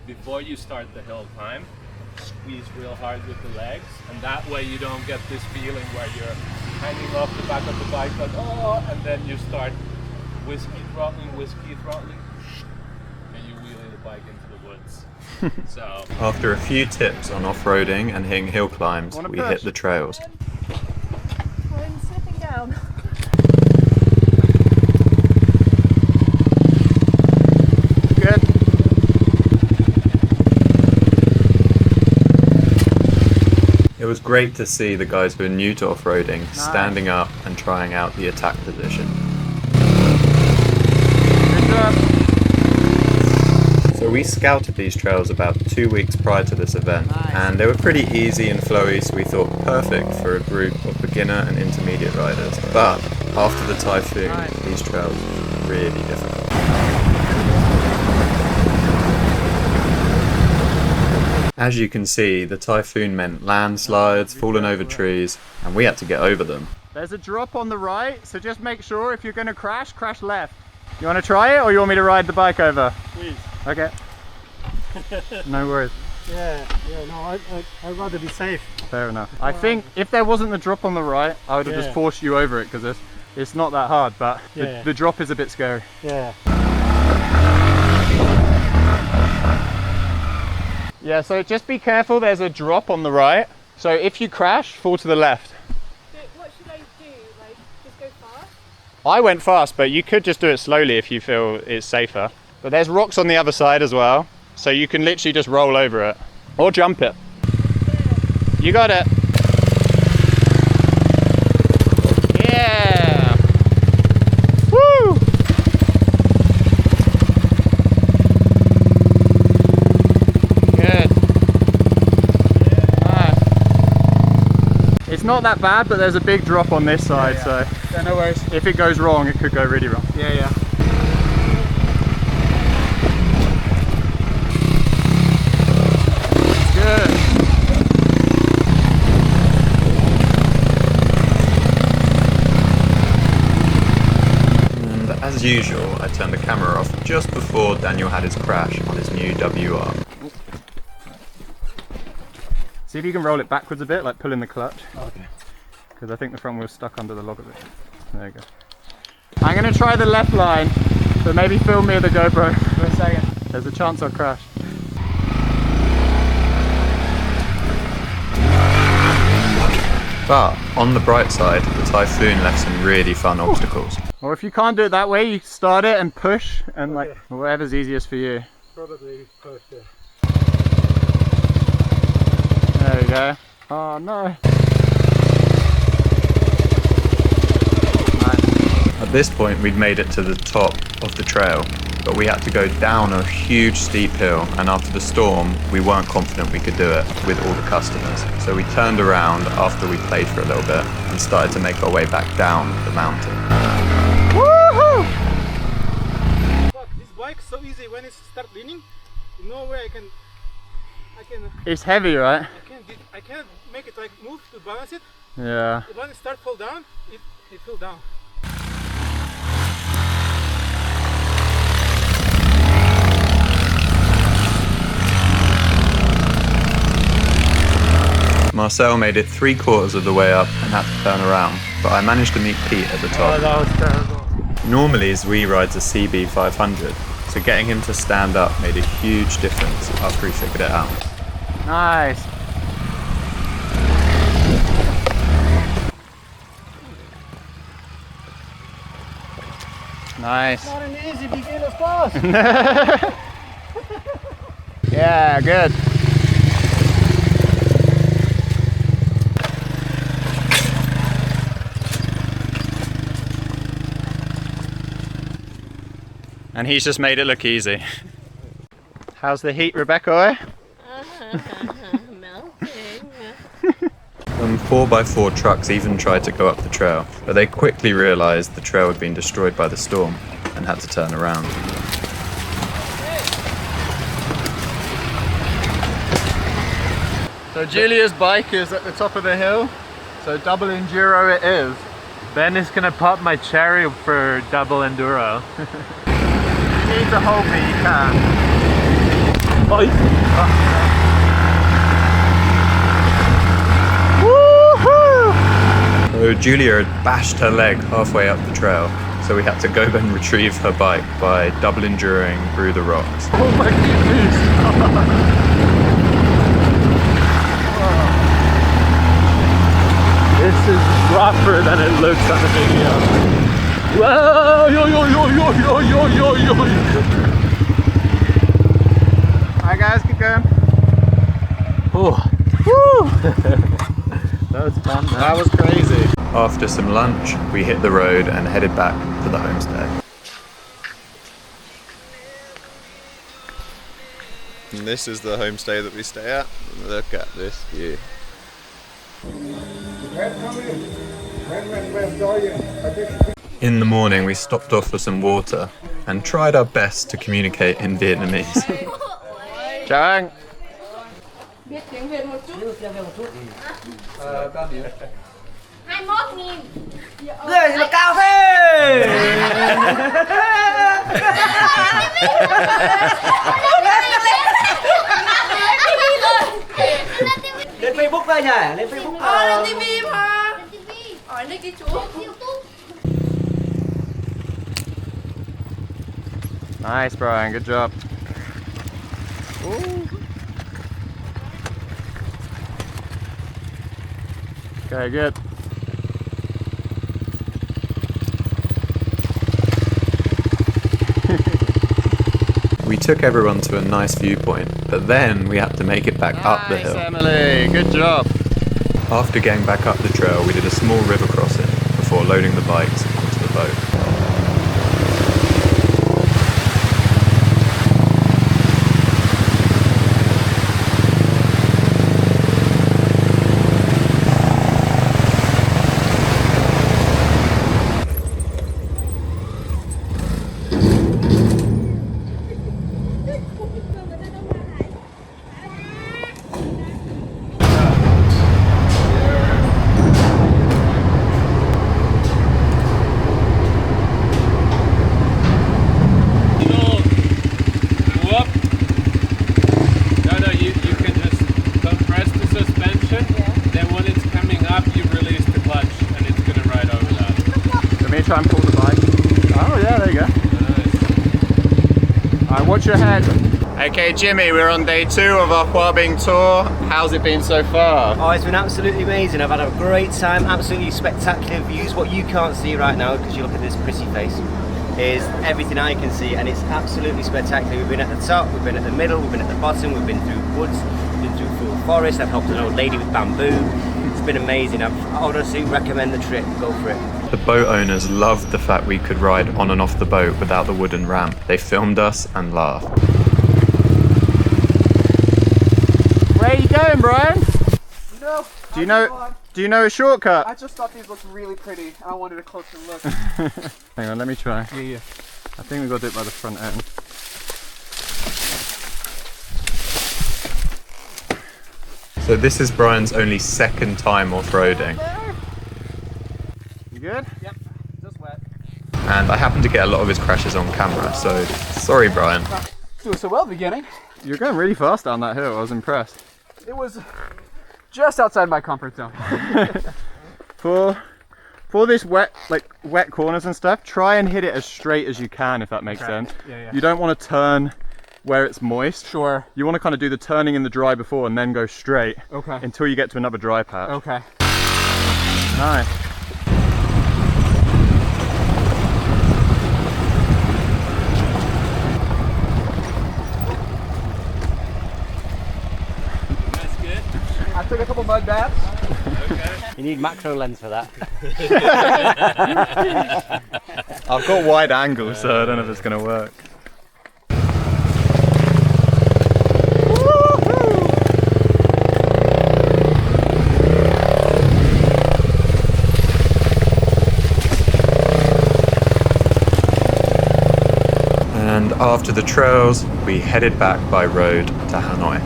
before you start the hill climb, squeeze real hard with the legs, and that way you don't get this feeling where you're hanging off the back of the bike like, oh, and then you start whiskey throttling, and you wheelie the bike into the woods. So after a few tips on off-roading and hitting hill climbs, we hit the trails. I'm slipping down. Good. It was great to see the guys who are new to off-roading standing up and trying out the attack position. Good job. So we scouted these trails about 2 weeks prior to this event, and they were pretty easy and flowy, so we thought perfect for a group of beginner and intermediate riders. But after the Typhoon, these trails were really difficult. As you can see, the Typhoon meant landslides, falling over trees, and we had to get over them. There's a drop on the right, so just make sure if you're going to crash left. You want to try it, or you want me to ride the bike over? Please. Okay. No worries. Yeah, no, I'd rather be safe. Fair enough. I think if there wasn't the drop on the right, I would have just forced you over it, because it's not that hard, but the drop is a bit scary. Yeah. Yeah, so just be careful, there's a drop on the right. So if you crash, fall to the left. So what should I do? Like, just go fast? I went fast, but you could just do it slowly if you feel it's safer. But there's rocks on the other side as well, so you can literally just roll over it. Or jump it. You got it. Yeah! Woo! Good. Nice. It's not that bad, but there's a big drop on this side, so Yeah, no worries. if it goes wrong, it could go really wrong. Yeah. Good. And as usual, I turned the camera off just before Daniel had his crash on his new WR. See if you can roll it backwards a bit, like pulling the clutch. Okay. Because I think the front wheel's stuck under the log of it. There you go. I'm going to try the left line, but maybe film me with the GoPro for a second. There's a chance I'll crash. But on the bright side, the Typhoon left some really fun obstacles. Or if you can't do it that way, you start it and push, and like whatever's easiest for you. Probably push it. There you go. Oh no. Nice. At this point, we'd made it to the top of the trail, but we had to go down a huge steep hill, and after the storm, we weren't confident we could do it with all the customers. So we turned around after we played for a little bit and started to make our way back down the mountain. Woohoo! Fuck, this bike's so easy when it starts leaning. No way I can. It's heavy, right? I can't make it like move to balance it. Yeah. When it starts fall down, it fell down. Marcel made it 3/4 of the way up and had to turn around, but I managed to meet Pete at the top. Oh, that was terrible. Normally Zwi rides a CB 500, so getting him to stand up made a huge difference after he figured it out. Nice. Nice. Not an easy beginner's class. Yeah, good. And he's just made it look easy. How's the heat, Rebecca? Melting. Some 4x4 trucks even tried to go up the trail, but they quickly realised the trail had been destroyed by the storm and had to turn around. So Julia's bike is at the top of the hill, so double enduro it is. Ben is gonna pop my cherry for double enduro. You need to hold me, you can. Oi. So Julia had bashed her leg halfway up the trail, so we had to go and retrieve her bike by double enduring through the rocks. Oh my goodness! This is rougher than it looks on the video. Whoa! Yo yo yo yo yo yo yo yo! Alright guys, keep going. Oh. Woo! That was fun, man. That was crazy. After some lunch, we hit the road and headed back to the homestay. And this is the homestay that we stay at. Look at this view. In the morning, we stopped off for some water and tried our best to communicate in Vietnamese. Chào anh. Biết tiếng Việt một chút. 21.000. Người gì mà cao thế? Lên Facebook đây nhỉ? Lên Facebook. Lên TV mà. Hỏi lên cái chú. Nice, Brian. Good job. Okay, good. We took everyone to a nice viewpoint, but then we had to make it back up the hill. Emily. Good job. After getting back up the trail, we did a small river crossing before loading the bikes onto the boat. Try and pull the bike. Oh yeah, there you go. Nice. Alright, watch your head. Okay, Jimmy, we're on day 2 of our Hua Bing tour. How's it been so far? Oh, it's been absolutely amazing. I've had a great time, absolutely spectacular views. What you can't see right now, because you look at this pretty face, is everything I can see, and it's absolutely spectacular. We've been at the top, we've been at the middle, we've been at the bottom, we've been through woods, we've been through full forest. I've helped an old lady with bamboo. It's been amazing. I honestly recommend the trip. Go for it. The boat owners loved the fact we could ride on and off the boat without the wooden ramp. They filmed us and laughed. Where are you going, Brian? No. Do you know a shortcut? I just thought these looked really pretty. I wanted a closer look. Hang on, let me try. Yeah. I think we got to do it by the front end. So this is Brian's only second time off-roading. You good? Yep. Just wet. And I happened to get a lot of his crashes on camera, so sorry, Brian. Doing so well at the beginning. You're going really fast down that hill. I was impressed. It was just outside my comfort zone. For this wet corners and stuff, try and hit it as straight as you can, if that makes sense. Yeah. You don't want to turn where it's moist. Sure. You want to kind of do the turning in the dry before and then go straight. Okay. Until you get to another dry patch. Okay. Nice. I took a couple mud baths. You need macro lens for that. I've got wide angle, so I don't know if it's going to work. And after the trails, we headed back by road to Hanoi.